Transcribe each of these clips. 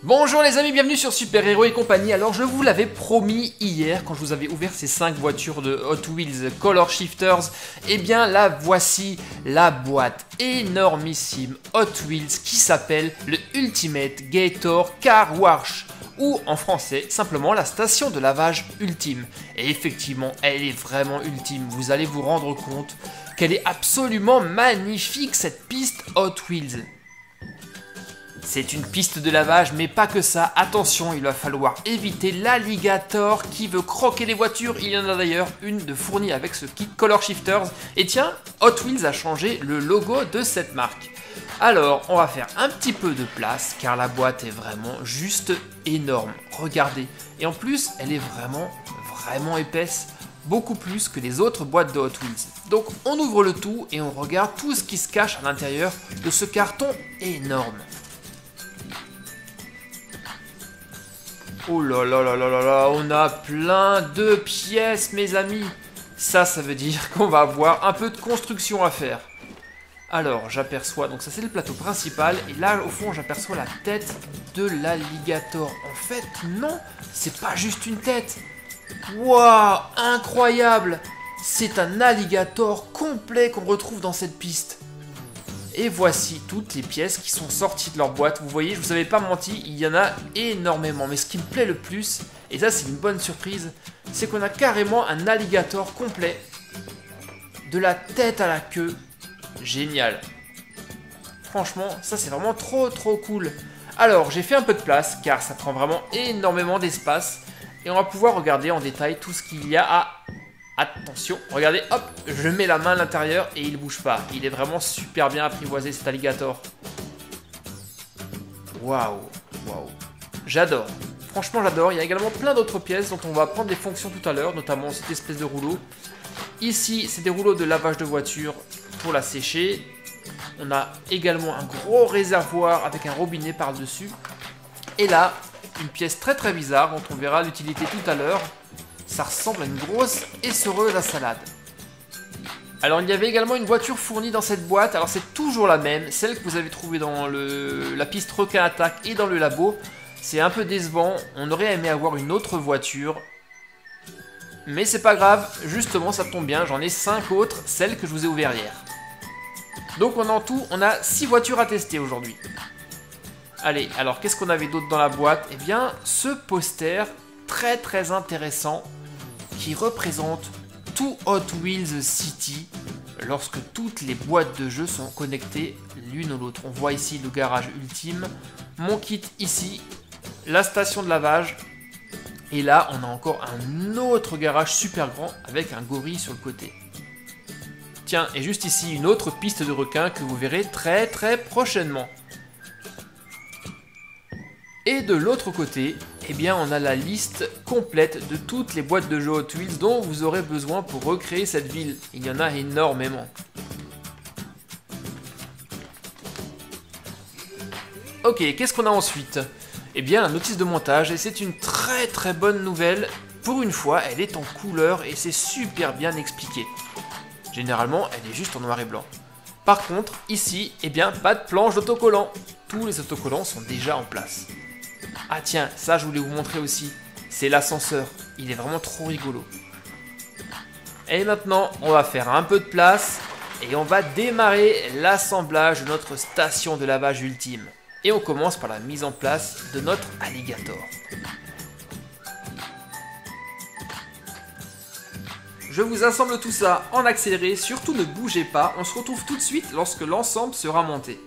Bonjour les amis, bienvenue sur Super Héros et compagnie. Alors je vous l'avais promis hier quand je vous avais ouvert ces 5 voitures de Hot Wheels Color Shifters. Eh bien là voici la boîte énormissime Hot Wheels qui s'appelle le Ultimate Gator Car Wash, ou en français simplement la station de lavage ultime. Et effectivement elle est vraiment ultime, vous allez vous rendre compte qu'elle est absolument magnifique cette piste Hot Wheels. C'est une piste de lavage, mais pas que ça. Attention, il va falloir éviter l'alligator qui veut croquer les voitures. Il y en a d'ailleurs une de fournie avec ce kit Color Shifters. Et tiens, Hot Wheels a changé le logo de cette marque. Alors, on va faire un petit peu de place, car la boîte est vraiment juste énorme. Regardez. Et en plus, elle est vraiment épaisse. Beaucoup plus que les autres boîtes de Hot Wheels. Donc, on ouvre le tout et on regarde tout ce qui se cache à l'intérieur de ce carton énorme. Oh là là là là là là, on a plein de pièces mes amis. Ça veut dire qu'on va avoir un peu de construction à faire. Alors j'aperçois, donc ça c'est le plateau principal. Et là au fond j'aperçois la tête de l'alligator. En fait non, c'est pas juste une tête. Waouh, incroyable. C'est un alligator complet qu'on retrouve dans cette piste. Et voici toutes les pièces qui sont sorties de leur boîte. Vous voyez, je vous avais pas menti, il y en a énormément. Mais ce qui me plaît le plus, et ça c'est une bonne surprise, c'est qu'on a carrément un alligator complet. De la tête à la queue. Génial. Franchement, ça c'est vraiment trop cool. Alors, j'ai fait un peu de place, car ça prend vraiment énormément d'espace. Et on va pouvoir regarder en détail tout ce qu'il y a à... Attention, regardez, hop, je mets la main à l'intérieur et il bouge pas. Il est vraiment super bien apprivoisé cet alligator. Waouh, waouh. J'adore. Franchement, j'adore. Il y a également plein d'autres pièces dont on va prendre des fonctions tout à l'heure, notamment cette espèce de rouleau. Ici, c'est des rouleaux de lavage de voiture pour la sécher. On a également un gros réservoir avec un robinet par-dessus. Et là, une pièce très bizarre dont on verra l'utilité tout à l'heure. Ça ressemble à une grosse essoreuse à salade. Alors il y avait également une voiture fournie dans cette boîte. Alors c'est toujours la même, celle que vous avez trouvée dans la piste requin attaque et dans le labo. C'est un peu décevant, on aurait aimé avoir une autre voiture. Mais c'est pas grave, justement ça tombe bien, j'en ai 5 autres, celles que je vous ai ouvertes hier. Donc en tout, on a 6 voitures à tester aujourd'hui. Allez, alors qu'est-ce qu'on avait d'autre dans la boîte? Eh bien, ce poster très intéressant qui représente tout Hot Wheels City lorsque toutes les boîtes de jeux sont connectées l'une à l'autre. On voit ici le garage ultime, mon kit ici, la station de lavage, et là on a encore un autre garage super grand avec un gorille sur le côté. Tiens, et juste ici une autre piste de requin que vous verrez très prochainement. Et de l'autre côté, eh bien, on a la liste complète de toutes les boîtes de jeux Hot Wheels dont vous aurez besoin pour recréer cette ville. Il y en a énormément. Ok, qu'est-ce qu'on a ensuite? Eh bien, la notice de montage, et c'est une très bonne nouvelle. Pour une fois, elle est en couleur et c'est super bien expliqué. Généralement, elle est juste en noir et blanc. Par contre, ici, eh bien, pas de planche d'autocollant. Tous les autocollants sont déjà en place. Ah tiens, ça je voulais vous montrer aussi, c'est l'ascenseur, il est vraiment trop rigolo. Et maintenant, on va faire un peu de place et on va démarrer l'assemblage de notre station de lavage ultime. Et on commence par la mise en place de notre alligator. Je vous assemble tout ça en accéléré, surtout ne bougez pas, on se retrouve tout de suite lorsque l'ensemble sera monté.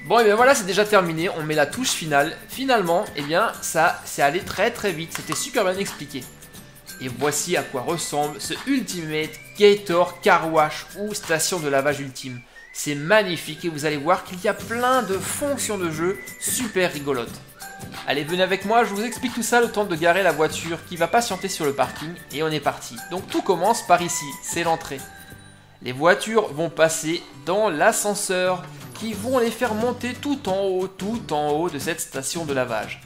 Bon, et bien voilà, c'est déjà terminé. On met la touche finale. Finalement, eh bien, ça c'est allé très très vite. C'était super bien expliqué. Et voici à quoi ressemble ce Ultimate Gator Car Wash ou station de lavage ultime. C'est magnifique et vous allez voir qu'il y a plein de fonctions de jeu super rigolotes. Allez, venez avec moi, je vous explique tout ça le temps de garer la voiture qui va patienter sur le parking et on est parti. Donc tout commence par ici, c'est l'entrée. Les voitures vont passer dans l'ascenseur qui vont les faire monter tout en haut de cette station de lavage.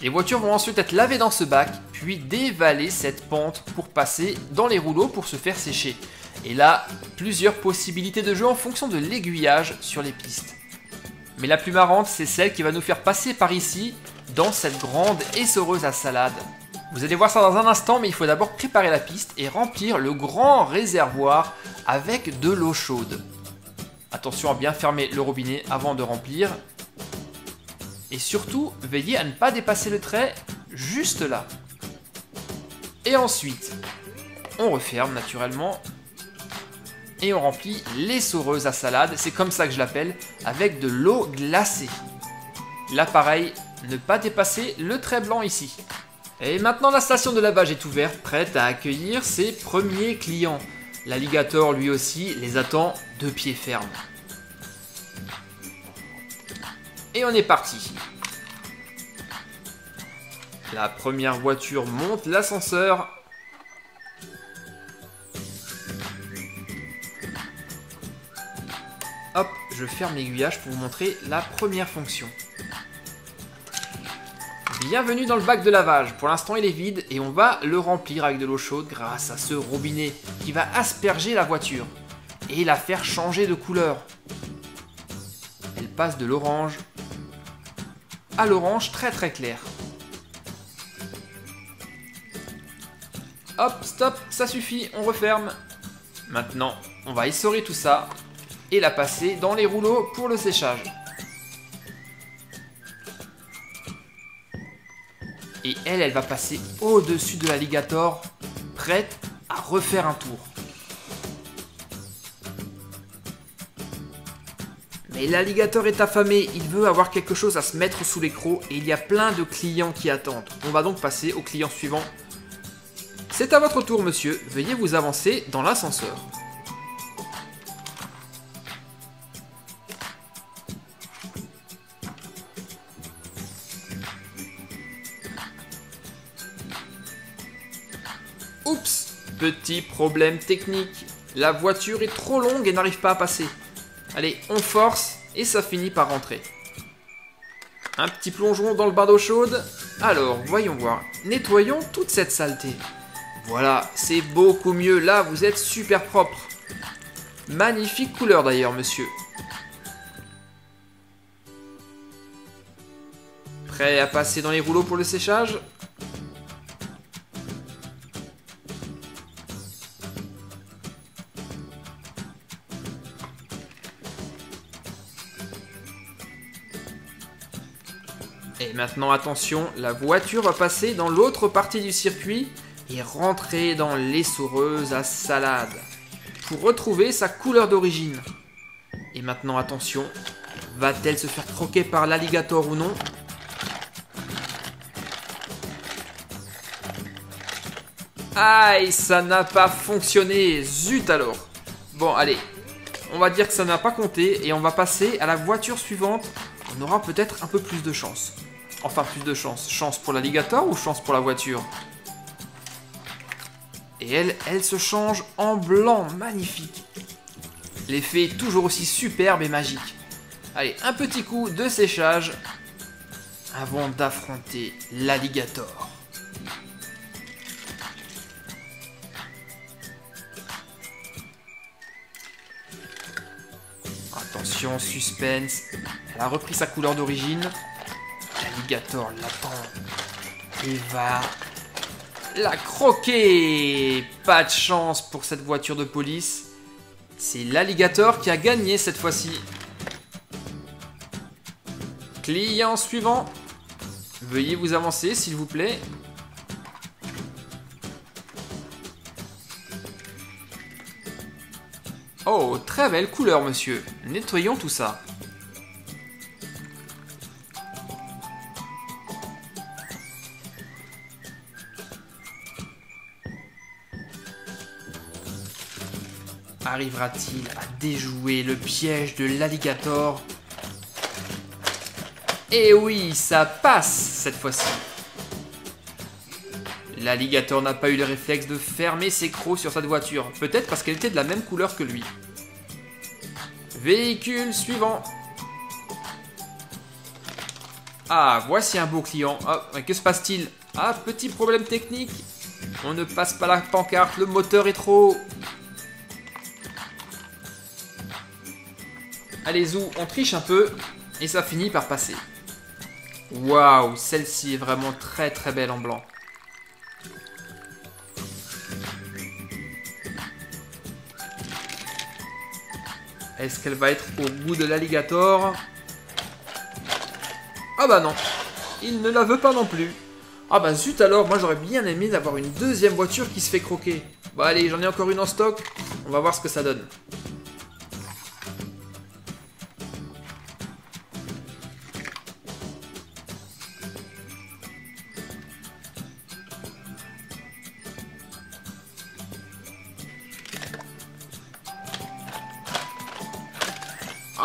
Les voitures vont ensuite être lavées dans ce bac, puis dévaler cette pente pour passer dans les rouleaux pour se faire sécher. Et là, plusieurs possibilités de jeu en fonction de l'aiguillage sur les pistes. Mais la plus marrante, c'est celle qui va nous faire passer par ici, dans cette grande essoreuse à salade. Vous allez voir ça dans un instant, mais il faut d'abord préparer la piste et remplir le grand réservoir avec de l'eau chaude. Attention à bien fermer le robinet avant de remplir. Et surtout, veillez à ne pas dépasser le trait juste là. Et ensuite, on referme naturellement. Et on remplit l'essoreuse à salade, c'est comme ça que je l'appelle, avec de l'eau glacée. Là pareil, ne pas dépasser le trait blanc ici. Et maintenant la station de lavage est ouverte, prête à accueillir ses premiers clients. L'alligator lui aussi les attend de pied ferme. Et on est parti. La première voiture monte l'ascenseur. Hop, je ferme l'aiguillage pour vous montrer la première fonction. Bienvenue dans le bac de lavage. Pour l'instant, il est vide et on va le remplir avec de l'eau chaude grâce à ce robinet qui va asperger la voiture et la faire changer de couleur. Elle passe de l'orange à l'orange très très clair. Hop, stop, ça suffit, on referme. Maintenant, on va essorer tout ça et la passer dans les rouleaux pour le séchage. Et elle va passer au-dessus de l'alligator, prête à refaire un tour. Mais l'alligator est affamé, il veut avoir quelque chose à se mettre sous les crocs et il y a plein de clients qui attendent. On va donc passer au client suivant. C'est à votre tour, monsieur. Veuillez vous avancer dans l'ascenseur. Oups, petit problème technique. La voiture est trop longue et n'arrive pas à passer. Allez, on force et ça finit par rentrer. Un petit plongeon dans le bain d'eau chaude. Alors, voyons voir. Nettoyons toute cette saleté. Voilà, c'est beaucoup mieux. Là, vous êtes super propre. Magnifique couleur d'ailleurs, monsieur. Prêt à passer dans les rouleaux pour le séchage ? Et maintenant attention, la voiture va passer dans l'autre partie du circuit et rentrer dans l'essoreuse à salade pour retrouver sa couleur d'origine. Et maintenant attention, va-t-elle se faire croquer par l'alligator ou non? Aïe, ça n'a pas fonctionné, zut alors. Bon allez, on va dire que ça n'a pas compté et on va passer à la voiture suivante. On aura peut-être un peu plus de chance. Enfin, plus de chance. Chance pour l'alligator ou chance pour la voiture? Et elle se change en blanc. Magnifique. L'effet est toujours aussi superbe et magique. Allez, un petit coup de séchage avant d'affronter l'alligator. Attention, suspense. Elle a repris sa couleur d'origine. L'alligator l'attend et va la croquer. Pas de chance pour cette voiture de police. C'est l'alligator qui a gagné cette fois-ci. Client suivant. Veuillez vous avancer s'il vous plaît. Oh, très belle couleur monsieur. Nettoyons tout ça. Arrivera-t-il à déjouer le piège de l'alligator? Et oui, ça passe cette fois-ci. L'alligator n'a pas eu le réflexe de fermer ses crocs sur cette voiture. Peut-être parce qu'elle était de la même couleur que lui. Véhicule suivant. Ah, voici un beau client. Ah, que se passe-t-il? Ah, petit problème technique. On ne passe pas la pancarte, le moteur est trop haut. Allez, Zou, on triche un peu et ça finit par passer. Waouh, celle-ci est vraiment très très belle en blanc. Est-ce qu'elle va être au goût de l'alligator? Ah bah non, il ne la veut pas non plus. Ah bah zut alors, moi j'aurais bien aimé d'avoir une deuxième voiture qui se fait croquer. Bah allez, j'en ai encore une en stock, on va voir ce que ça donne.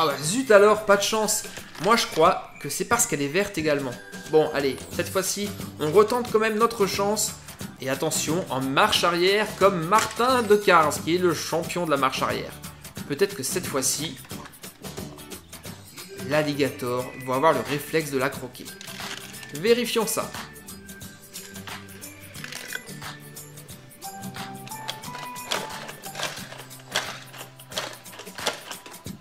Ah bah zut alors, pas de chance. Moi je crois que c'est parce qu'elle est verte également. Bon allez, cette fois-ci, on retente quand même notre chance. Et attention, en marche arrière comme Martin Decars, qui est le champion de la marche arrière. Peut-être que cette fois-ci, l'alligator va avoir le réflexe de la croquer. Vérifions ça.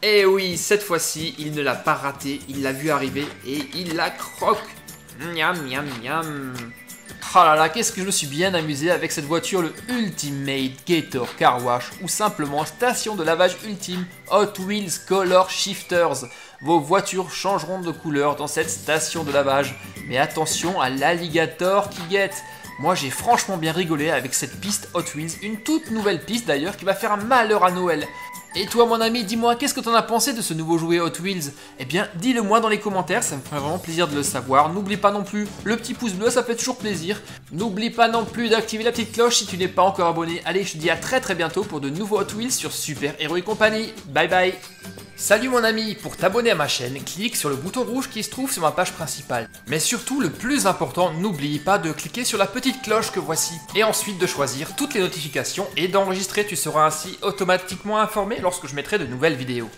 Et oui, cette fois-ci, il ne l'a pas raté, il l'a vu arriver et il la croque. Miam, miam, miam. Oh là là, qu'est-ce que je me suis bien amusé avec cette voiture, le Ultimate Gator Car Wash, ou simplement station de lavage ultime Hot Wheels Color Shifters. Vos voitures changeront de couleur dans cette station de lavage. Mais attention à l'alligator qui guette. Moi j'ai franchement bien rigolé avec cette piste Hot Wheels, une toute nouvelle piste d'ailleurs qui va faire un malheur à Noël. Et toi mon ami, dis-moi, qu'est-ce que t'en as pensé de ce nouveau jouet Hot Wheels? Eh bien, dis-le moi dans les commentaires, ça me ferait vraiment plaisir de le savoir. N'oublie pas non plus le petit pouce bleu, ça fait toujours plaisir. N'oublie pas non plus d'activer la petite cloche si tu n'es pas encore abonné. Allez, je te dis à très bientôt pour de nouveaux Hot Wheels sur Super Hero et compagnie. Bye bye. Salut mon ami, pour t'abonner à ma chaîne, clique sur le bouton rouge qui se trouve sur ma page principale. Mais surtout, le plus important, n'oublie pas de cliquer sur la petite cloche que voici. Et ensuite de choisir toutes les notifications et d'enregistrer, tu seras ainsi automatiquement informé lorsque je mettrai de nouvelles vidéos.